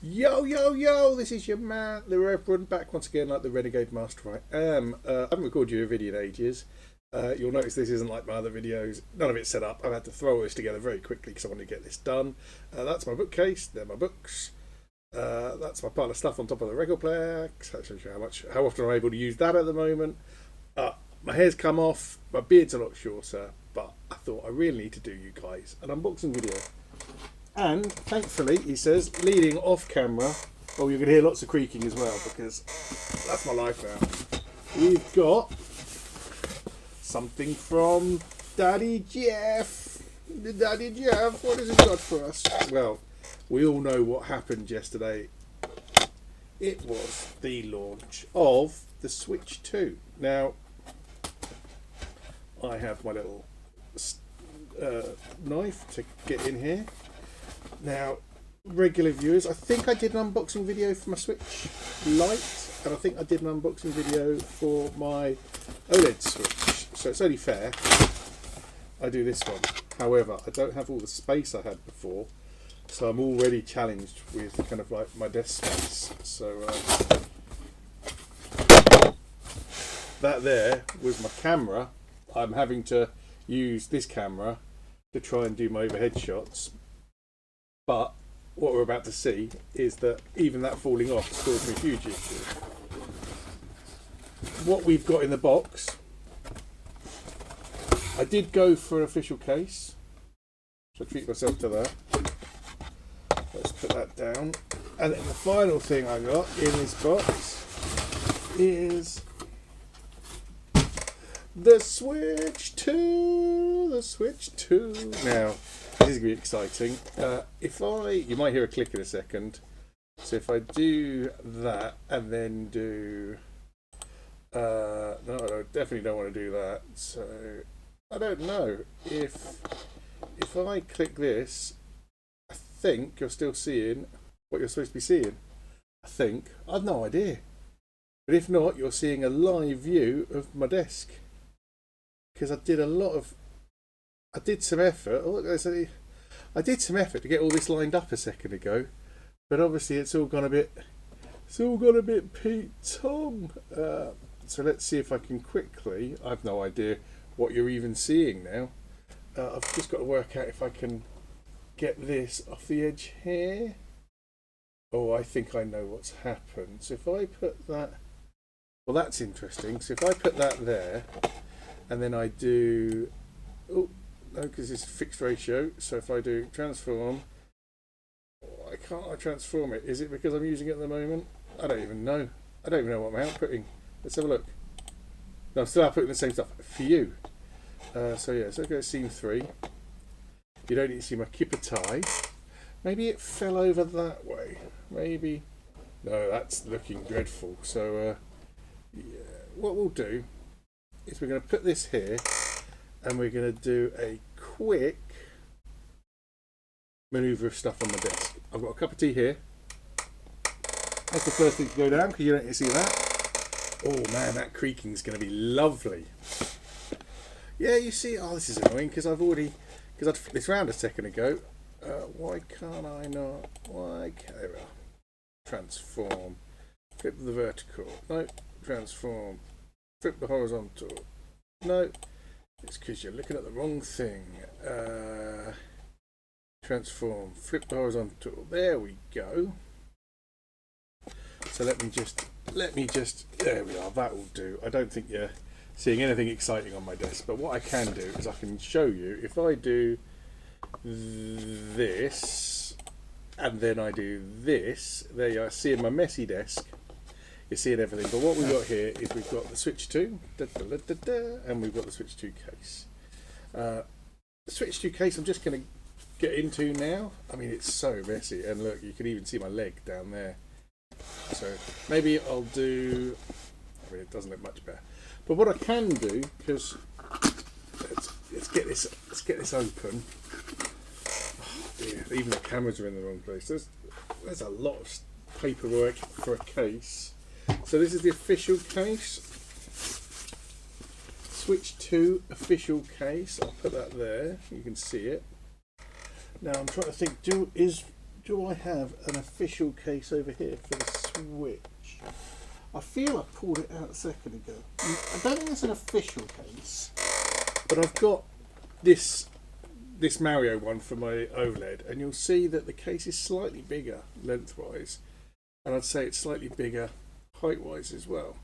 Yo, yo, yo, this is your man, the Reverend, back once again like the Renegade Master I am. I haven't recorded you a video in ages. You'll notice this isn't like my other videos. None of it's set up. I've had to throw all this together very quickly because I wanted to get this done. That's my bookcase. They're my books. That's my pile of stuff on top of the record player. That shows you how often I'm able to use that at the moment. My hair's come off. My beard's a lot shorter. But I thought I really need to do you guys an unboxing video. And thankfully, he says, leading off camera, oh, you're going to hear lots of creaking as well because that's my life now. We've got something from Daddy Jeff. Daddy Jeff, what has he got for us? Well, we all know what happened yesterday. It was the launch of the Switch 2. Now, I have my little knife to get in here. Now, regular viewers, I think I did an unboxing video for my Switch Lite, and I think I did an unboxing video for my OLED Switch, so it's only fair I do this one. However, I don't have all the space I had before, so I'm already challenged with kind of like my desk space. So that there was my camera. I'm having to use this camera to try and do my overhead shots. But what we're about to see is that even that falling off has caused me a huge issue. What we've got in the box, I did go for an official case, so I treat myself to that. Let's put that down. And then the final thing I got in this box is the Switch 2. The Switch 2. Now, this is going to be exciting. You might hear a click in a second. So if I do that and then do, no, I definitely don't want to do that. So I don't know if I click this, I think you're still seeing what you're supposed to be seeing. I think I've no idea, but if not, you're seeing a live view of my desk because I did some effort. I did some effort to get all this lined up a second ago, but obviously it's all gone a bit Pete Tom. So let's see if I can quickly. I've no idea what you're even seeing now. I've just got to work out if I can get this off the edge here. Oh, I think I know what's happened. So if I put that, well, that's interesting. So if I put that there, and then I do, oh. No, because it's a fixed ratio. So if I do transform, why can't I transform it? Is it because I'm using it at the moment? I don't even know. I don't even know what I'm outputting. Let's have a look. No, I'm still outputting the same stuff for you. So yeah, so go to scene 3. You don't need to see my kipper tie. Maybe it fell over that way. Maybe. No, that's looking dreadful. So yeah, what we'll do is we're going to put this here. And we're going to do a quick manoeuvre of stuff on the desk. I've got a cup of tea here. That's the first thing to go down because you don't need to see that. Oh man, that creaking is going to be lovely. Yeah, you see, oh, this is annoying because I'd flipped this round a second ago. Why can't I not? Why can't I? Transform. Flip the vertical. No. Transform. Flip the horizontal. No. It's because you're looking at the wrong thing. Transform, flip the horizontal. There we go. So let me just, there we are, that will do. I don't think you're seeing anything exciting on my desk, but what I can do is I can show you, if I do this, and then I do this, there you are, seeing my messy desk. You're seeing everything, but what we've got here is we've got the Switch 2, and we've got the Switch 2 case. The Switch 2 case I'm just going to get into now. I mean, it's so messy, and look, you can even see my leg down there. So maybe I'll do, I mean, it doesn't look much better. But what I can do, because let's get this open. Oh dear, even the cameras are in the wrong place. There's a lot of paperwork for a case. So this is the official case, Switch 2 official case. I'll put that there, you can see it. Now I'm trying to think, do do I have an official case over here for the Switch? I feel I pulled it out a second ago. I don't think it's an official case, but I've got this Mario one for my OLED, and you'll see that the case is slightly bigger lengthwise, and I'd say it's slightly bigger height-wise as well.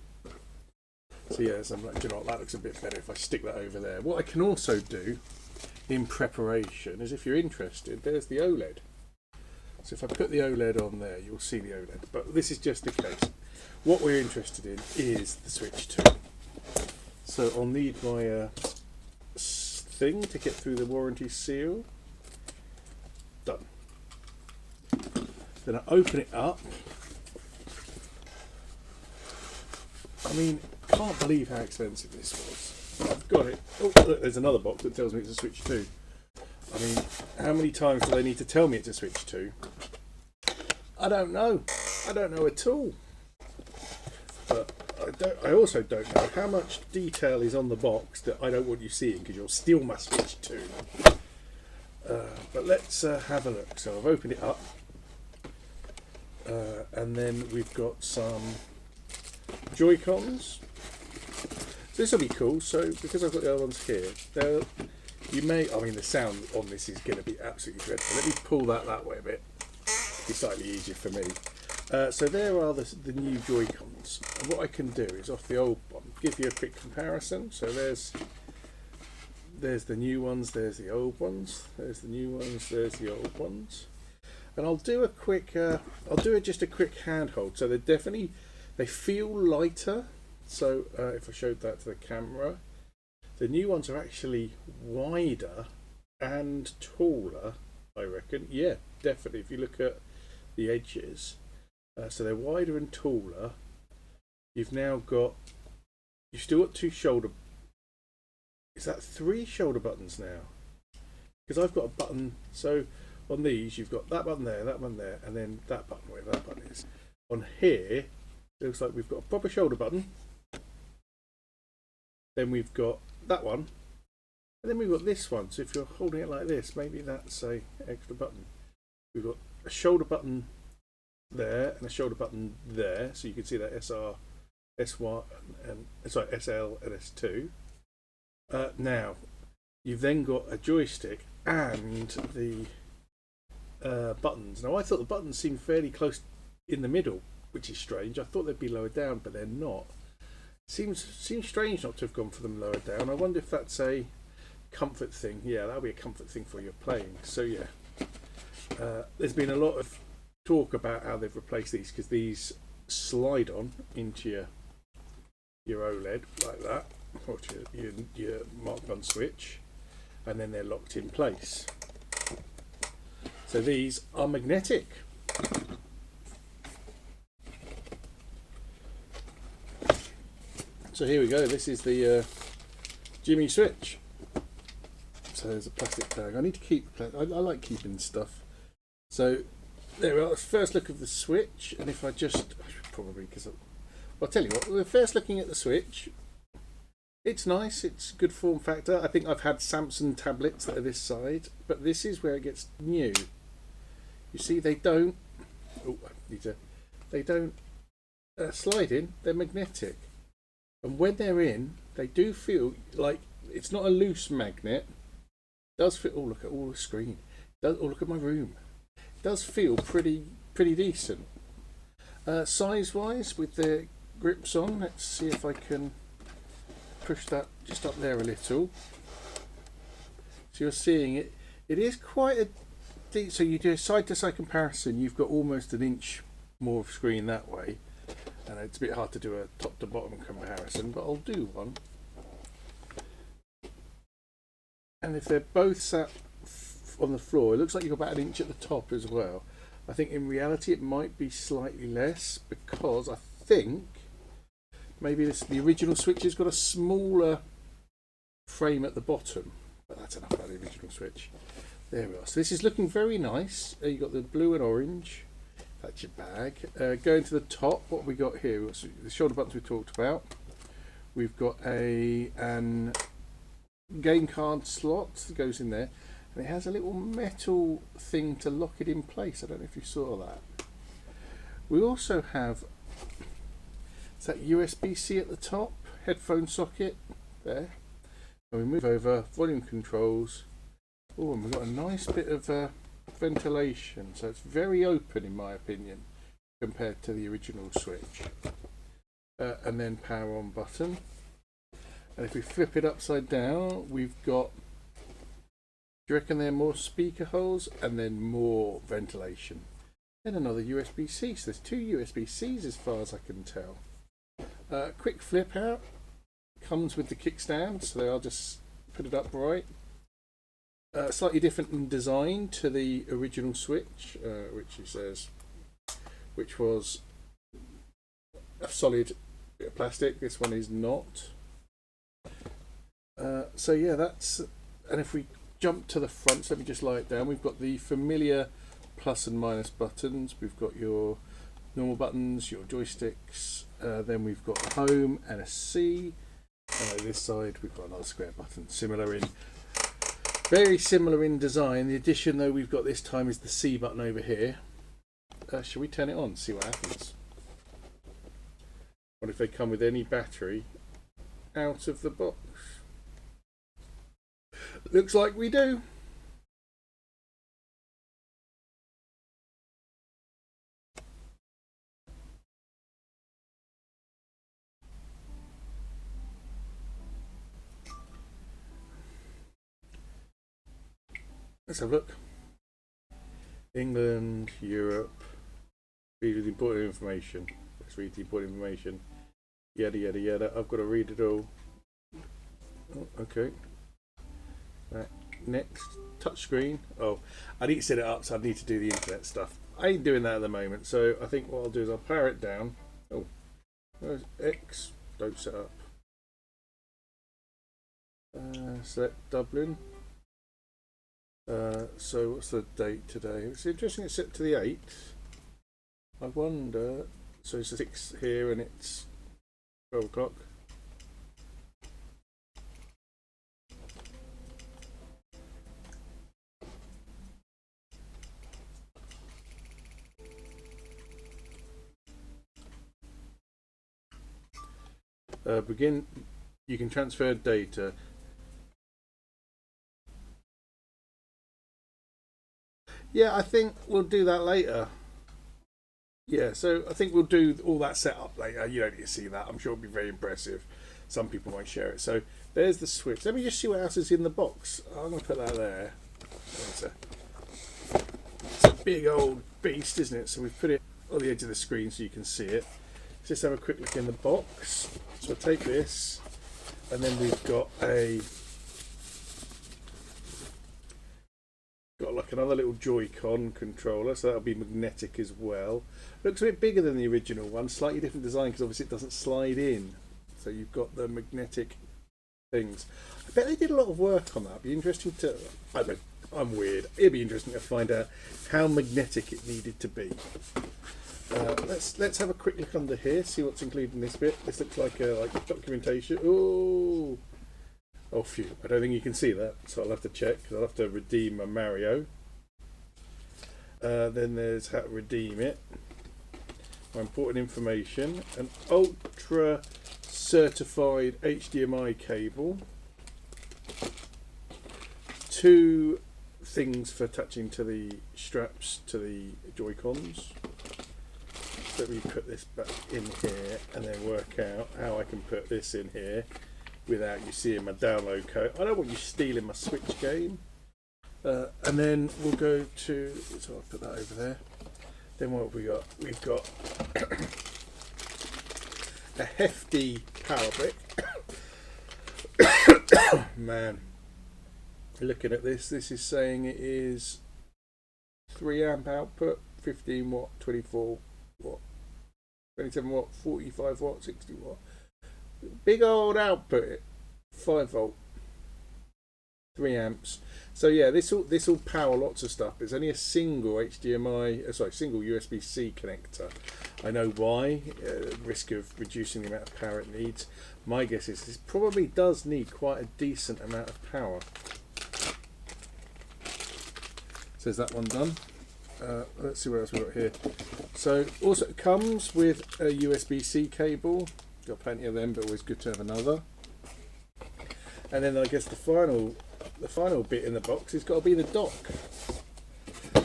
So yeah, so I'm like, do you know what, that looks a bit better if I stick that over there. What I can also do in preparation is, if you're interested, there's the OLED. So if I put the OLED on there, you'll see the OLED. But this is just the case. What we're interested in is the Switch 2. So I'll need my thing to get through the warranty seal. Done. Then I open it up. I mean, can't believe how expensive this was. I've got it. Oh, look, there's another box that tells me it's a Switch 2. I mean, how many times do they need to tell me it's a Switch 2? I don't know. I don't know at all. But I also don't know how much detail is on the box that I don't want you seeing, because you'll steal my Switch 2. But let's have a look. So I've opened it up. And then we've got some Joy-Cons. So this will be cool. So because I've got the other ones here, you may, I mean, the sound on this is going to be absolutely dreadful. Let me pull that way a bit. It's slightly easier for me. So there are the new Joy-Cons. And what I can do is, off the old one, give you a quick comparison. So there's the new ones, there's the old ones, there's the new ones, there's the old ones. And I'll do a quick, just a quick handhold. So they feel lighter. So if I showed that to the camera, the new ones are actually wider and taller, I reckon. Yeah, definitely. If you look at the edges, so they're wider and taller. You've still got two shoulder. Is that 3 shoulder buttons now? Because I've got a button. So on these, you've got that button there, and then that button, wherever that button is. On here, it looks like we've got a proper shoulder button. Then we've got that one, and then we've got this one. So if you're holding it like this, maybe that's a extra button. We've got a shoulder button there and a shoulder button there, so you can see that SR, S1, and SL and S2. Now you've then got a joystick and the buttons. Now I thought the buttons seemed fairly close in the middle, which is strange. I thought they'd be lower down, but they're not. Seems strange not to have gone for them lower down. I wonder if that's a comfort thing. Yeah, that'll be a comfort thing for your playing. So yeah, there's been a lot of talk about how they've replaced these, because these slide on into your OLED like that, or your marked on switch, and then they're locked in place. So these are magnetic. So here we go. This is the Jimmy Switch. So there's a plastic bag. I need to keep. I like keeping stuff. So there we are. First look of the Switch, and if I should probably, because I'll tell you what. We're first looking at the Switch. It's nice. It's good form factor. I think I've had Samsung tablets that are this side, but this is where it gets new. You see, they don't. Oh, they don't slide in. They're magnetic. And when they're in, they do feel like it's not a loose magnet. It does feel. Oh, look at all the screen. Oh, look at my room. It does feel pretty decent. Size-wise, with the grips on, let's see if I can push that just up there a little. So you're seeing it. It is quite a deep. So you do a side-to-side comparison. You've got almost an inch more of screen that way. And it's a bit hard to do a top to bottom comparison, but I'll do one. And if they're both sat on the floor, it looks like you've got about an inch at the top as well. I think in reality it might be slightly less, because I think maybe the original Switch has got a smaller frame at the bottom. But that's enough about the original Switch. There we are. So this is looking very nice. You've got the blue and orange. That's your bag. Going to the top, what have we got here? We've got the shoulder buttons we talked about. We've got an game card slot that goes in there. and it has a little metal thing to lock it in place. I don't know if you saw that. We also have that USB-C at the top, headphone socket there, and we move over volume controls. Oh, and we've got a nice bit of ventilation, so it's very open in my opinion compared to the original Switch. And then power on button, and if we flip it upside down, we've got, do you reckon there are more speaker holes and then more ventilation? Then another USB-C, so there's two USB-Cs as far as I can tell. Quick flip out, comes with the kickstand, so I'll just put it upright. Slightly different in design to the original Switch, which was a solid bit of plastic. This one is not. So yeah, that's, and if we jump to the front, so let me just lie it down. We've got the familiar plus and minus buttons. We've got your normal buttons, your joysticks. Then we've got a home and a C. This side we've got another square button, very similar in design. The addition though we've got this time is the C button over here. Shall we turn it on, see what happens? What if they come with any battery out of the box? Looks like we do. Let's have a look. England, Europe. Read the important information. Let's read the important information. Yada yada yada. I've got to read it all. Oh, okay. Right. Next. Touchscreen. Oh, I need to set it up, so I need to do the internet stuff. I ain't doing that at the moment, so I think what I'll do is I'll power it down. Oh, where's X? Don't set up. Select Dublin. So what's the date today? It's interesting, it's set to the 8th. I wonder, so it's 6 here and it's 12 o'clock. Begin, you can transfer data. Yeah, I think we'll do that later. Yeah, so I think we'll do all that setup later. You don't need to see that. I'm sure it'll be very impressive. Some people might share it. So there's the Switch. Let me just see what else is in the box. I'm going to put that there. It's a big old beast, isn't it? So we've put it on the edge of the screen so you can see it. Let's just have a quick look in the box. So I'll take this, and then we've got like another little Joy-Con controller, so that'll be magnetic as well. Looks a bit bigger than the original one, slightly different design because obviously it doesn't slide in. So you've got the magnetic things. I bet they did a lot of work on that. It'd be interesting to, I don't know, I'm weird. It'd be interesting to find out how magnetic it needed to be. Let's have a quick look under here, see what's included in this bit. This looks like documentation. Oh, phew! I don't think you can see that, so I'll have to check because I'll have to redeem my Mario. Then there's how to redeem it. My important information: an ultra certified HDMI cable, 2 things for attaching to the straps to the Joy-Cons. Let me put this back in here and then work out how I can put this in here without you seeing my download code. I don't want you stealing my Switch game. And then we'll go to, so I'll put that over there. Then what have we got? We've got a hefty power brick. Man, looking at this is saying it is 3 amp output, 15 watt, 24 watt, 27 watt, 45 watt, 60 watt. Big old output, 5 volt, 3 amps. So yeah, this will power lots of stuff. It's only a single single USB-C connector. I know why. Risk of reducing the amount of power it needs. My guess is this probably does need quite a decent amount of power. So there's that one done. Let's see what else we've got here. So also it comes with a USB-C cable. Got plenty of them, but always good to have another. And then I guess the final bit in the box has got to be the dock.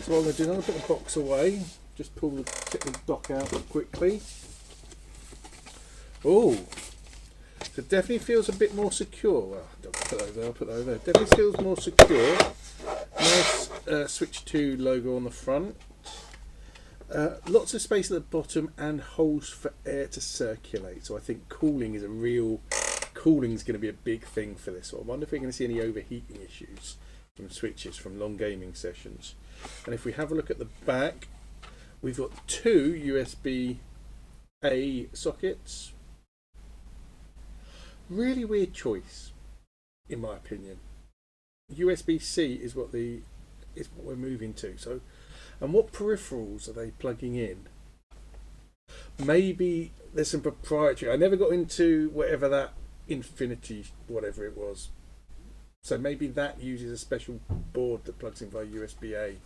So what I'm going to do, I'm going to put the box away. Just get the dock out quickly. Oh, so it definitely feels a bit more secure. Well, I'll put that there, I'll put that there. Definitely feels more secure. Nice Switch 2 logo on the front. Lots of space at the bottom and holes for air to circulate. So I think cooling's going to be a big thing for this one. I wonder if we're going to see any overheating issues from switches from long gaming sessions. And if we have a look at the back, we've got two USB-A sockets. Really weird choice, in my opinion. USB-C is what we're moving to. So, and what peripherals are they plugging in? Maybe there's some proprietary. I never got into whatever that Infinity, whatever it was. So maybe that uses a special board that plugs in via USB-A.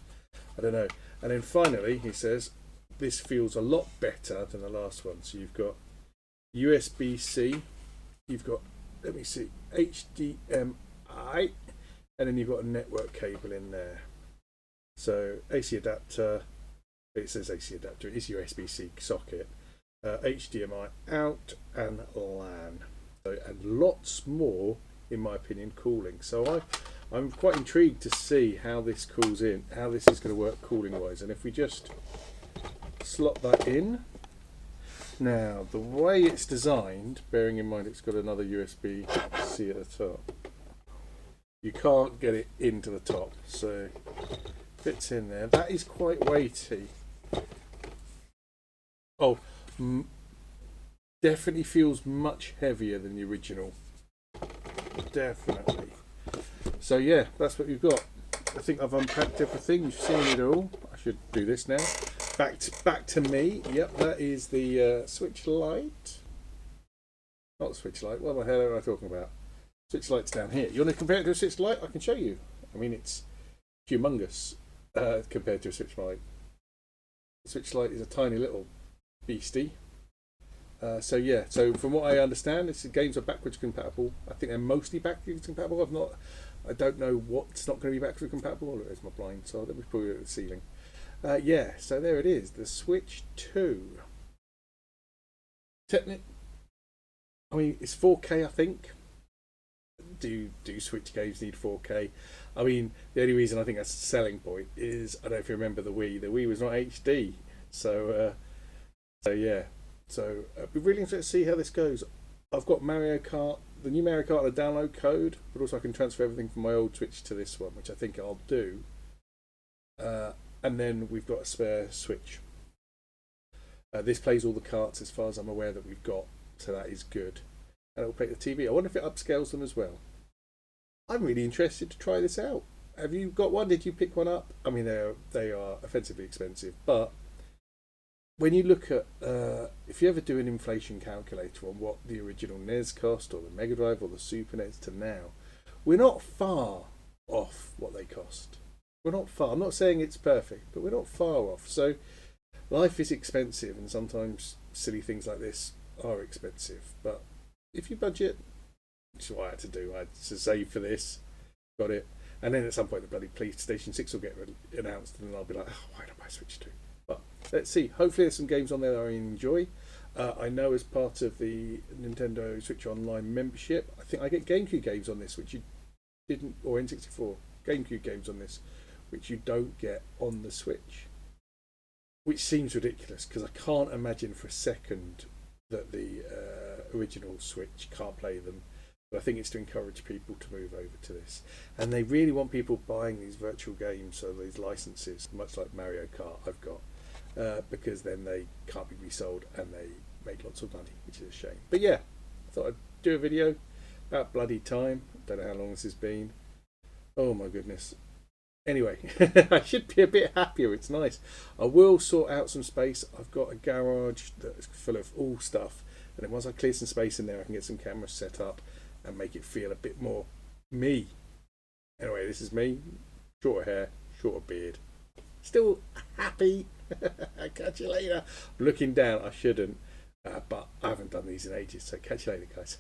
I don't know. And then finally, he says this feels a lot better than the last one. So you've got USB-C. You've got, let me see, HDMI, and then you've got a network cable in there. So AC adapter, it says AC adapter, it is USB-C socket, HDMI out, and LAN. So, and lots more, in my opinion, cooling. So I'm quite intrigued to see how this cools in, how this is going to work cooling wise. And if we just slot that in. Now, the way it's designed, bearing in mind it's got another USB-C at the top, you can't get it into the top, so fits in there. That is quite weighty. Oh, definitely feels much heavier than the original. Definitely. So yeah, that's what you've got. I think I've unpacked everything. You've seen it all. I should do this now. Back to me. Yep, that is the Switch Lite. Not Switch Lite. What the hell am I talking about? Switch Lite's down here. You want to compare it to a Switch Lite? I can show you. I mean, it's humongous compared to a Switch Lite. The Switch Lite is a tiny little beastie. So yeah, so from what I understand, the games are backwards compatible. I think they're mostly backwards compatible. I don't know what's not going to be backwards compatible. Oh, there's my blind, so let me put it at the ceiling. Yeah, so there it is, the Switch 2. I mean, it's 4K, I think. Do Switch games need 4K? I mean, the only reason I think that's a selling point is, I don't know if you remember the Wii. The Wii was not HD. So yeah. So I'd be really interested to see how this goes. I've got Mario Kart, the new Mario Kart on a download code, but also I can transfer everything from my old Switch to this one, which I think I'll do. And then we've got a spare Switch. This plays all the carts as far as I'm aware that we've got, so that is good. And it will play the TV. I wonder if it upscales them as well. I'm really interested to try this out. Have you got one? Did you pick one up? I mean, they are offensively expensive, but when you look at, if you ever do an inflation calculator on what the original NES cost, or the Mega Drive, or the Super NES to now, we're not far off what they cost. We're not far. I'm not saying it's perfect, but we're not far off. So life is expensive, and sometimes silly things like this are expensive. But if you budget, which is what I had to do, I had to save for this, got it, and then at some point the bloody PlayStation 6 will get announced, and then I'll be like, oh, why don't I switch to? But let's see. Hopefully there's some games on there that I enjoy. I know as part of the Nintendo Switch Online membership, I think I get GameCube games on this, which you didn't, or N64 GameCube games on this, which you don't get on the Switch, which seems ridiculous because I can't imagine for a second that the original Switch can't play them. But I think it's to encourage people to move over to this, and they really want people buying these virtual games, so these licenses, much like Mario Kart I've got, because then they can't be resold and they make lots of money, which is a shame. But yeah, I thought I'd do a video about bloody time. Don't know how long this has been. Oh my goodness. Anyway, I should be a bit happier. It's nice. I will sort out some space. I've got a garage that's full of all stuff, and then once I clear some space in there, I can get some cameras set up and make it feel a bit more me. Anyway, this is me. Shorter hair, shorter beard. Still happy. Catch you later. I'm looking down, I shouldn't, but I haven't done these in ages, so catch you later, guys.